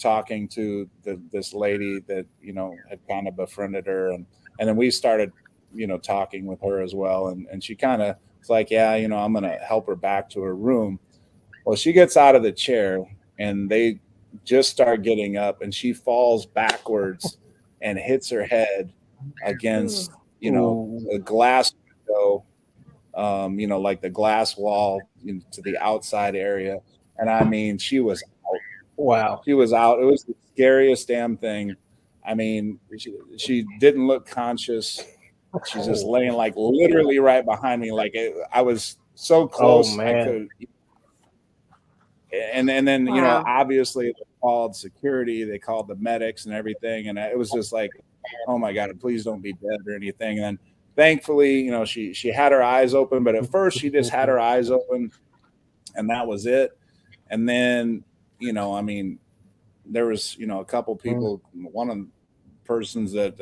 talking to this lady that, had kind of befriended her. And then we started, talking with her as well. And she kind of was like, yeah, I'm going to help her back to her room. Well, she gets out of the chair and they just start getting up, and she falls backwards and hits her head against, a glass window, like the glass wall to the outside area. And I mean, she was out. Wow. She was out. It was the scariest damn thing. I mean, she didn't look conscious. She's just laying like literally right behind me. Like I was so close. I could. And then, Wow. Obviously they called security, they called the medics and everything. And it was just like, oh my God, please don't be dead or anything. And then thankfully, she had her eyes open, but at first she just had her eyes open and that was it. And then, I mean, there was, a couple people, one of the persons that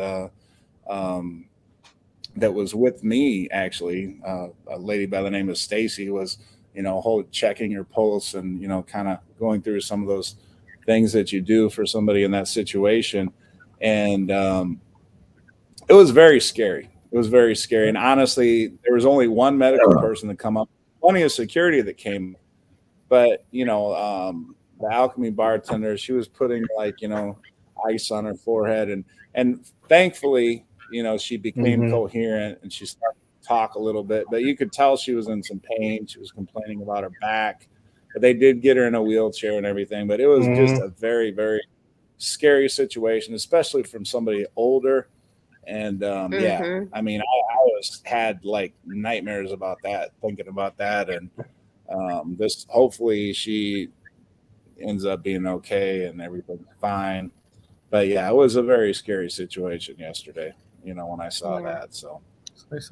that was with me, actually, a lady by the name of Stacy, was, checking your pulse and, kind of going through some of those things that you do for somebody in that situation. And it was very scary. It was very scary. And honestly, there was only one medical person to come up, plenty of security that came. But, the Alchemy bartender, she was putting like, ice on her forehead. And thankfully, she became coherent and she started to talk a little bit. But you could tell she was in some pain. She was complaining about her back. But they did get her in a wheelchair and everything. But it was just a very, very scary situation, especially from somebody older. And yeah, I mean, I had like nightmares about that, thinking about that. And this, hopefully she ends up being okay and everything's fine. But yeah, it was a very scary situation yesterday, when I saw that. So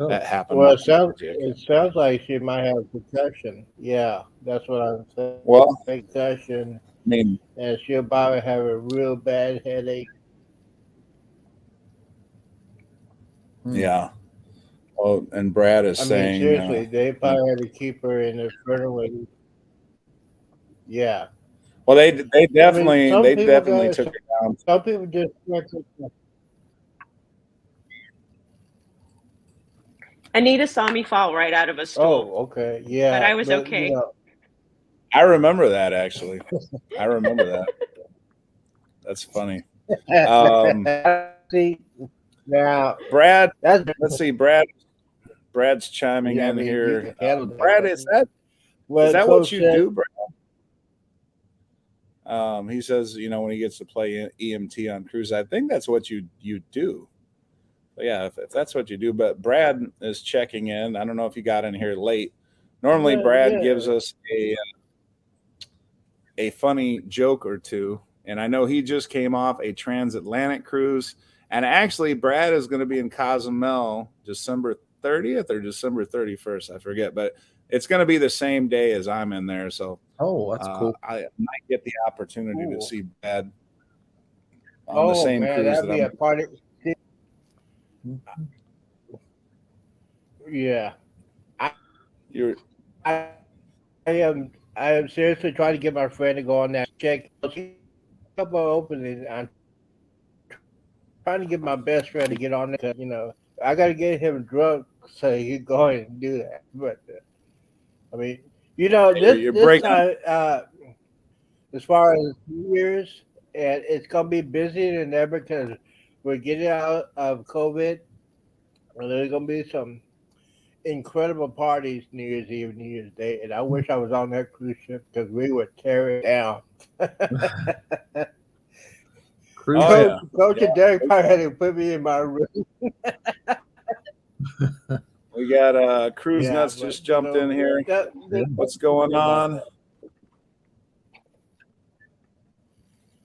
that happened. Well, it sounds like she might have concussion. Yeah, that's what I'm saying. Well, concussion. I mean, and she'll probably have a real bad headache. Yeah. Well, and Brad is saying, seriously, they probably had to keep her in the ventilator. Yeah. Well, they definitely took her down. Some people just. Anita saw me fall right out of a stool. Oh, okay, yeah. But I was okay. I remember that, actually. I remember that. That's funny. See, now, Brad. Let's see, Brad's chiming in here. Brad, is that what you do, Brad? He says, when he gets to play EMT on cruise, I think that's what you do. But yeah, if that's what you do. But Brad is checking in. I don't know if you got in here late. Normally, Brad gives us a funny joke or two. And I know he just came off a transatlantic cruise. And actually, Brad is going to be in Cozumel December 30th or December 31st. I forget. But it's going to be the same day as I'm in there. So that's cool. I might get the opportunity to see Brad on the same cruise that I'm party. Yeah. I am seriously trying to get my friend to go on that check. Couple of openings. I'm trying to get my best friend to get on that. I got to get him drunk so he can go ahead and do that. But I mean, this time, as far as New Year's, and it's gonna be busier than ever because we're getting out of COVID. And there's gonna be some incredible parties New Year's Eve, New Year's Day, and I wish I was on that cruise ship because we would tear it down. Coach and Derek probably had to put me in my room. We got Cruise Nuts just jumped in here. What's going on?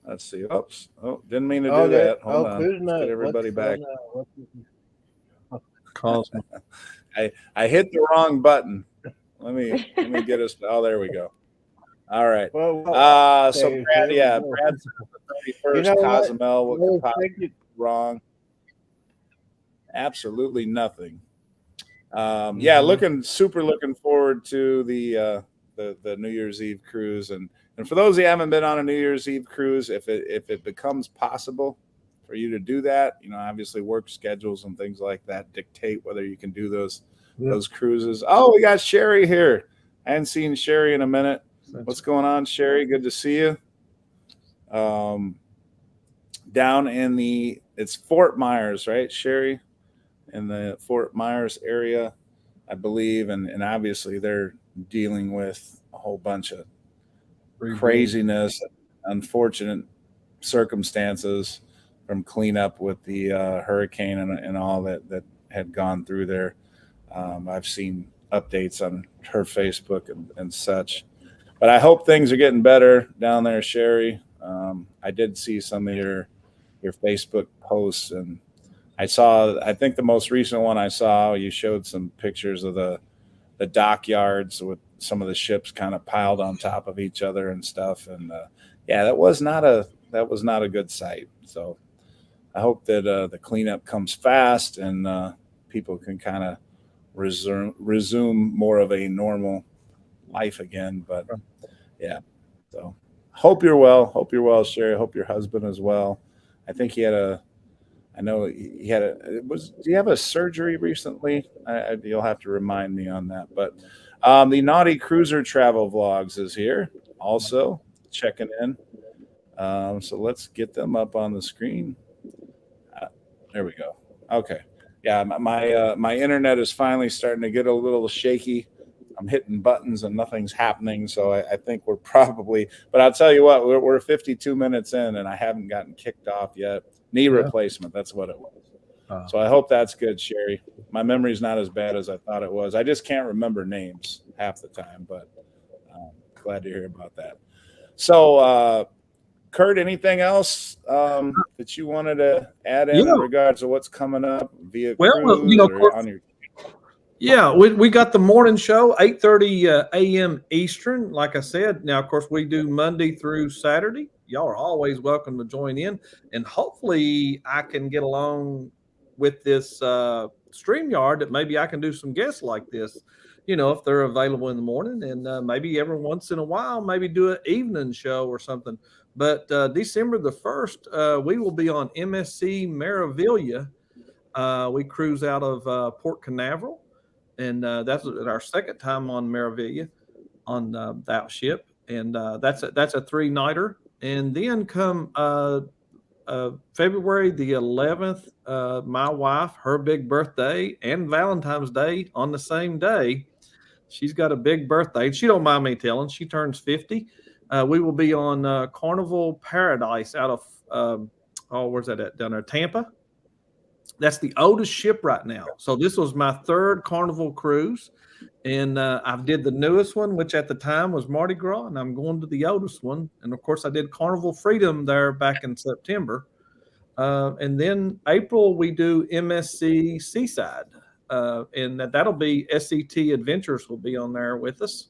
Let's see. Oops. Oh, didn't mean to do that. Hold on. Let's get everybody back. I hit the wrong button. Let me get us. Oh, there we go. All right. So Brad, Brad's the 31st. Cozumel. What could possibly be wrong? Absolutely nothing. Looking forward to the New Year's Eve cruise, and for those who haven't been on a New Year's Eve cruise, if it becomes possible for you to do that, obviously work schedules and things like that dictate whether you can do those cruises. Oh, we got Sherry here. I hadn't seen Sherry in a minute. What's going on, Sherry? Good to see you. Down in it's Fort Myers, right, Sherry? In the Fort Myers area, I believe, and obviously they're dealing with a whole bunch of craziness, unfortunate circumstances from cleanup with the hurricane and all that had gone through there. I've seen updates on her Facebook and such, but I hope things are getting better down there, Sherry. I did see some of your Facebook posts, and I think the most recent one I saw, you showed some pictures of the dockyards with some of the ships kind of piled on top of each other and stuff. And that was not a good sight. So I hope that the cleanup comes fast and people can kind of resume more of a normal life again. But so hope you're well. Hope you're well, Sherry. Hope your husband is well. I think he had do you have a surgery recently? You'll have to remind me on that. But the Naughty Cruiser Travel Vlogs is here also checking in. So let's get them up on the screen. There we go. Okay. Yeah, my internet is finally starting to get a little shaky. I'm hitting buttons and nothing's happening. So I think we're probably, but I'll tell you what, we're 52 minutes in and I haven't gotten kicked off yet. Knee replacement. That's what it was. So I hope that's good, Sherry. My memory's not as bad as I thought it was. I just can't remember names half the time, but glad to hear about that. So, Kurt, anything else that you wanted to add in regards to what's coming up via cruise or on your? Yeah, we got the morning show, 8:30 a.m. Eastern. Like I said, now, of course, we do Monday through Saturday. Y'all are always welcome to join in. And hopefully I can get along with this StreamYard that maybe I can do some guests like this, if they're available in the morning. And maybe every once in a while, maybe do an evening show or something. But December the 1st, we will be on MSC Meraviglia. We cruise out of Port Canaveral. And that's our second time on Meraviglia on that ship. And that's a 3-nighter. And then come February the 11th, my wife, her big birthday and Valentine's Day on the same day. She's got a big birthday. She don't mind me telling. She turns 50. We will be on Carnival Paradise out of, where's that at? Down there, Tampa. That's the oldest ship right now. So this was my third Carnival cruise. And I did the newest one, which at the time was Mardi Gras, and I'm going to the oldest one. And, of course, I did Carnival Freedom there back in September. And then April, we do MSC Seaside. And that'll be SCT Adventures will be on there with us.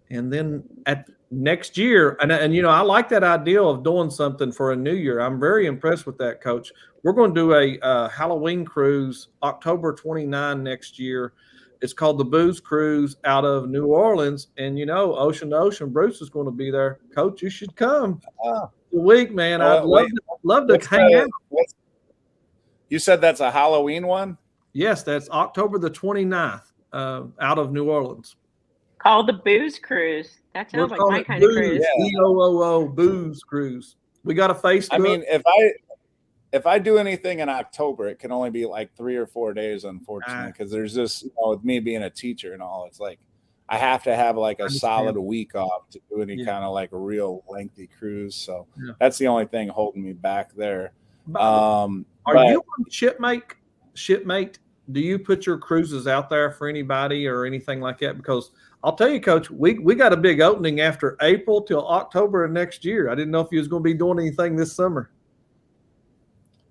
And then at next year, and I like that idea of doing something for a new year. I'm very impressed with that, Coach. We're going to do a Halloween cruise October 29 next year. It's called the Booze Cruise out of New Orleans. And, Ocean to Ocean, Bruce is going to be there. Coach, you should come. The week, man. I'd love to hang out. You said that's a Halloween one? Yes, that's October the 29th out of New Orleans. Called the Booze Cruise. That sounds like my kind of cruise. BOOO Booze Cruise. We got a Facebook. I mean, if I do anything in October, it can only be like 3 or 4 days, unfortunately, because there's just, with me being a teacher and all, it's like I have to have like a solid week off to do any kind of like a real lengthy cruise. So that's the only thing holding me back there. Are you on Shipmate? do you put your cruises out there for anybody or anything like that? Because I'll tell you, Coach, we got a big opening after April till October of next year. I didn't know if you was going to be doing anything this summer.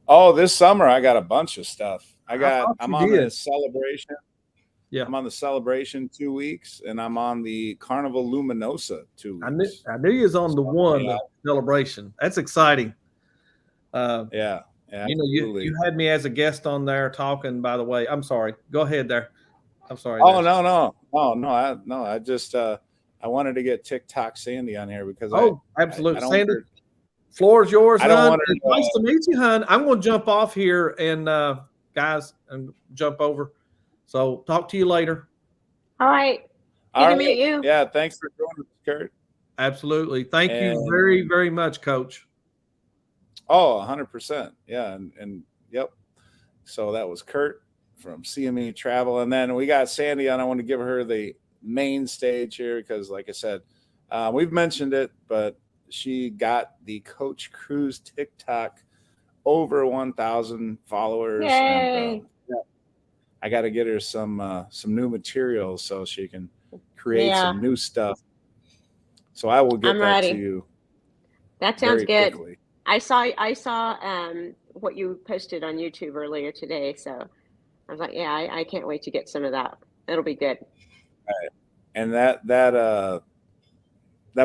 Oh, this summer I got a bunch of stuff. I'm on did. the celebration. Yeah, I'm on the celebration 2 weeks, and I'm on the Carnival Luminosa 2 weeks. I knew you was on the celebration. That's exciting. Yeah, you know, you had me as a guest on there talking. By the way, I'm sorry. Go ahead there. I'm sorry. Oh no. I just I wanted to get TikTok Sandy on here because absolutely, I Sandy. Floor is yours, I don't hon. want her to, nice to meet you, hon. I'm going to jump off here and guys, and jump over. So talk to you later. All right. Good to meet you. Yeah, thanks for joining us, Kurt. Absolutely. Thank you very, very much, Coach. Oh, 100%. Yeah, and yep. So that was Kurt from CME Travel, and then we got Sandy on. I want to give her the main stage here because, like I said, we've mentioned it, but she got the Coach Cruise TikTok over 1,000 followers. Yay. And I got to get her some new materials so she can create some new stuff. So I will get that to you. That sounds good. Quickly. I saw what you posted on YouTube earlier today, so I was like, yeah, I can't wait to get some of that. It'll be good. All right. And that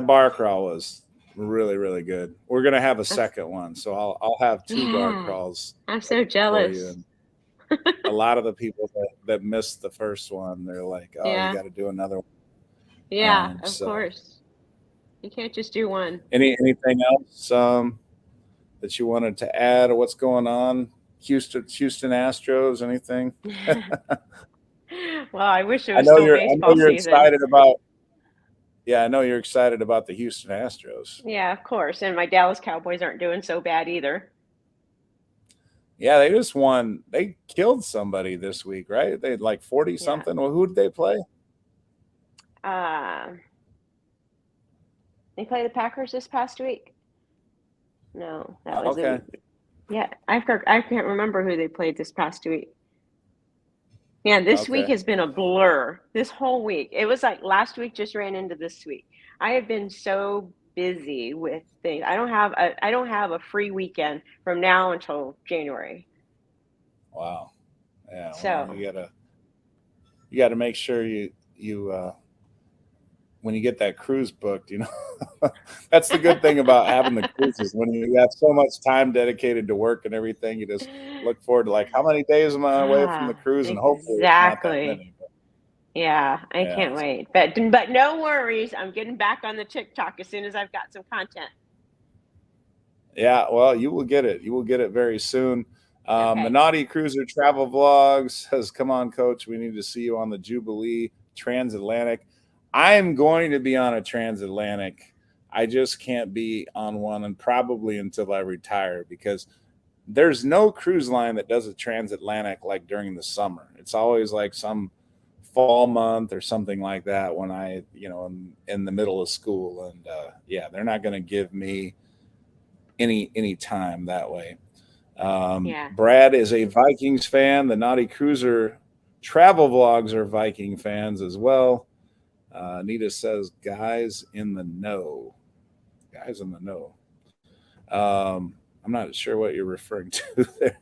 bar crawl was really, really good. We're gonna have a second one, so I'll have 2 bar crawls. I'm so jealous. A lot of the people that missed the first one, they're like, "Oh, you got to do another one." Yeah, of course. You can't just do one. Anything else that you wanted to add, or what's going on? Houston Astros, anything? Well, I wish it was still baseball season. Excited about. Yeah, I know you're excited about the Houston Astros. Yeah, of course. And my Dallas Cowboys aren't doing so bad either. Yeah, they just won. They killed somebody this week, right? They had like 40 something. Well, who did they play? They played the Packers this past week. No, that was okay. Yeah, I can't remember who they played this past week. Yeah, this week has been a blur. This whole week. It was like last week just ran into this week. I have been so busy with things. I don't have a free weekend from now until January. Wow. Yeah. So well, you gotta make sure you when you get that cruise booked, that's the good thing about having the cruises. When you have so much time dedicated to work and everything, you just look forward to like, how many days am I away from the cruise? And hopefully it's not that many. Yeah, I can't wait. But no worries. I'm getting back on the TikTok as soon as I've got some content. Yeah, well, you will get it. You will get it very soon. The Naughty Cruiser Travel Vlogs says, come on, Coach. We need to see you on the Jubilee Transatlantic. I'm going to be on a transatlantic. I just can't be on one, and probably until I retire, because there's no cruise line that does a transatlantic like during the summer. It's always like some fall month or something like that when I, am in the middle of school. And they're not going to give me any time that way. Brad is a Vikings fan. The Naughty Cruiser Travel Vlogs are Viking fans as well. Anita says, guys in the know. Guys in the know. I'm not sure what you're referring to there.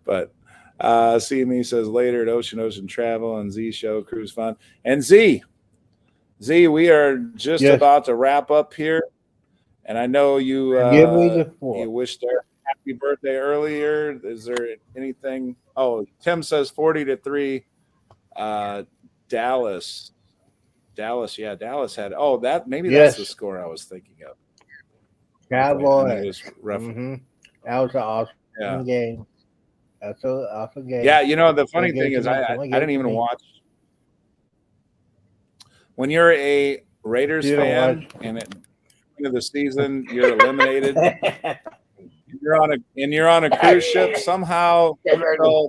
But CME says later at Ocean Travel and Z Show Cruise Fun. And Z, we are just about to wrap up here. And I know you you wished her happy birthday earlier. Is there anything? Oh, Tim says 40-3. Dallas, yeah, Dallas had. Oh, that's the score I was thinking of. Cowboys. Mm-hmm. That was an awesome game. That's an awesome game. Yeah, the funny thing is, I didn't even watch. When you're a Raiders fan and at the end of the season you're eliminated, you're on a cruise ship. Somehow,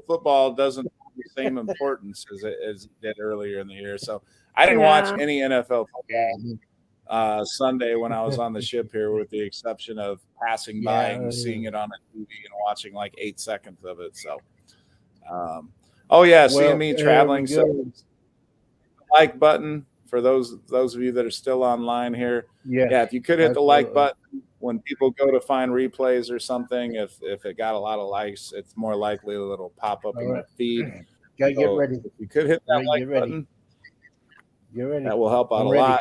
football doesn't have the same importance as it did earlier in the year. So I didn't watch any NFL football Sunday when I was on the ship here, with the exception of passing by and seeing it on a TV and watching like 8 seconds of it. So, Oh yeah, seeing Well, me here we traveling. So go. like button for those of you that are still online here. Yes, Yeah, if you could hit the like absolutely. button when people go to find replays or something, if it got a lot of likes, it's more likely that it'll pop up All in right. the feed. Gotta get So ready. if you could hit that Get like ready. button, Get ready. that will help out I'm a ready. lot.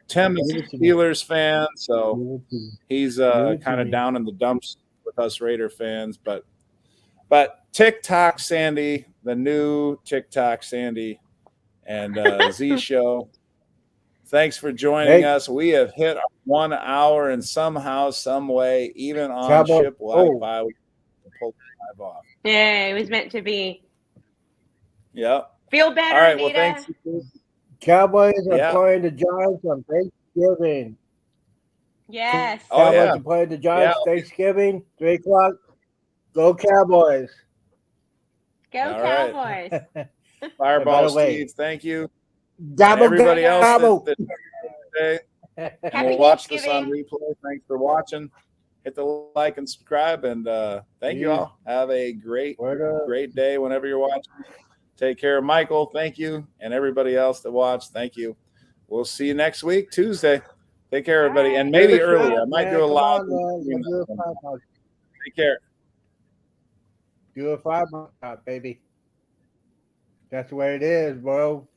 Tim is Give a it to me. Steelers fan, so Give it to me. he's Give it to kind of me. down in the dumps with us Raider fans. But TikTok Sandy, the new TikTok Sandy, and Z Show. Thanks for joining Hey, us. We have hit 1 hour, and somehow, some way, even on Cowboy. ship Oh, Wi-Fi, we can pull the live off. Yeah, it was meant to be. Yep. Feel better, All right. Well, Anita. thanks. Cowboys are Yeah. playing the Giants on Thanksgiving. Yes. Oh, Cowboys yeah. are playing the Giants Thanksgiving, 3 o'clock. Go Cowboys. Go All right. Cowboys. Fireball way, Steve, thank you. And Gobble, everybody else gobble. that today Happy will watch this on Thanksgiving. replay. Thanks for watching. Hit the like and subscribe, and thank you all. Have a great day whenever you're watching. Take care, Michael. Thank you, and everybody else that watched. Thank you. We'll see you next week, Tuesday. Take care, everybody, and Give it maybe a early. shot, I might man. do a Come live. on, man. Do a 5-buck. Take care. Do a 5-buck, baby. That's the way it is, bro.